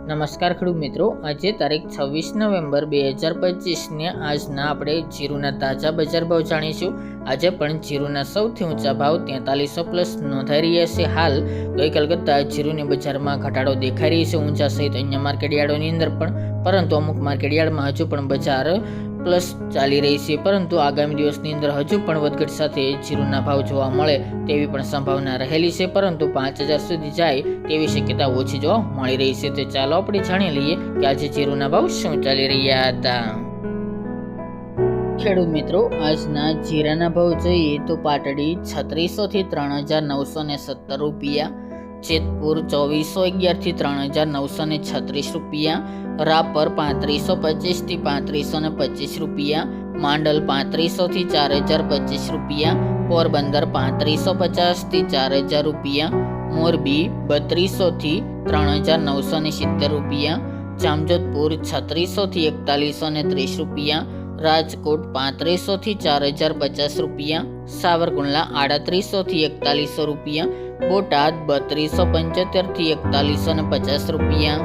નમસ્કાર ખેડૂત મિત્રો, આજે તારીખ 26 નવેમ્બર 2025 ને આજના આપણે જીરુના તાજા બજાર ભાવ જાણીશું। આજે પણ જીરુના સૌથી ઊંચા ભાવ 4300 પ્લસ નોંધાઈ રહ્યા છે। હાલ ગઈકાલ કરતાં જીરુની બજારમાં ઘટાડો દેખાઈ રહી છે ઊંચા સહિત અન્ય માર્કેટયાર્ડોની અંદર પણ, પરંતુ અમુક માર્કેટયાર્ડમાં હજુ પણ બજાર પ્લસ ચાલી રહી છે, પરંતુ આગામી દિવસની અંદર હજુ પણ વધઘટ સાથે જીરુના ભાવ જોવા મળે તેવી પણ સંભાવના રહેલી છે, પરંતુ 5000 સુધી જાય તેવી શક્યતા ઓછી જોવા મળી રહી છે। તો ચાલો આપણે જાણી લઈએ કે આજે જીરુના ભાવ શું ચાલી રહ્યા હતા। ખેડૂત મિત્રો, આજના જીરાના ભાવ જોઈએ તો પાટડી 3600 થી 3917 રૂપિયા, જેતપુર 2411 થી 3936 રૂપિયા, રાપર 3525 થી 3525 રૂપિયા, માંડલ 3500 થી 4025 રૂપિયા, પોરબંદર 3550 થી 4000 રૂપિયા, મોરબી 3200 થી 3970 રૂપિયા, જામજોધપુર 3600 થી 4130 રૂપિયા, રાજકોટ 3500 થી 4050 રૂપિયા, સાવરકુંડલા 3800 થી 4100 રૂપિયા, બોટાદ 3275 થી 4150 રૂપિયા,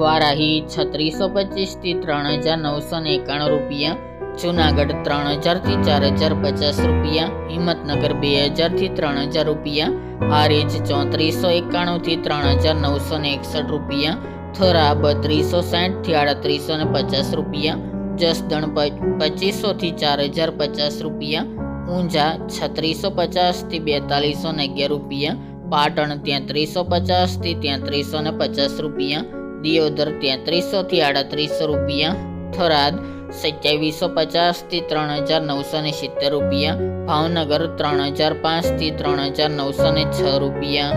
વારાહી 3625 થી 3991 રૂપિયા, જુનાગઢ 3000 થી 4050 રૂપિયા, હિંમતનગર 2000 થી 3000 રૂપિયા, હારીજ 3491 થી 3961 રૂપિયા, થરા 3260 થી 3850 રૂપિયા, જસદણ 2500 થી 4050 રૂપિયા, ઊંઝા 3650 થી 4211 રૂપિયા, પાટણ 3350 થી 3350 રૂપિયા, દિયોદર 3300 થી 3800 રૂપિયા, થરાદ 2750 થી 3970 રૂપિયા, ભાવનગર 3005 થી 3906 રૂપિયા,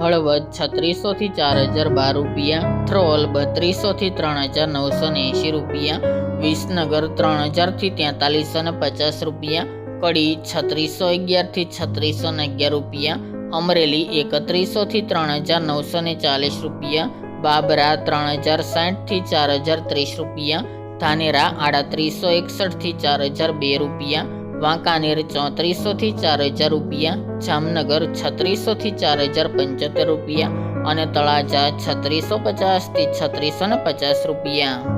હળવદ 3600 થી 4012 રૂપિયા, થ્રોલ 3200 થી 3980 રૂપિયા, વિસનગર 3000 થી 4350 રૂપિયા, કડી 3611 થી 3611 રૂપિયા, અમરેલી 3100 થી 3940 રૂપિયા, બાબરા 3060 થી 4030 રૂપિયા, ધાનેરા 3861 થી 4002 રૂપિયા, વાંકાનેર 3400 થી 4000 રૂપિયા, જામનગર 3600 થી 4075 રૂપિયા અને તળાજા 3650 થી 3650 રૂપિયા।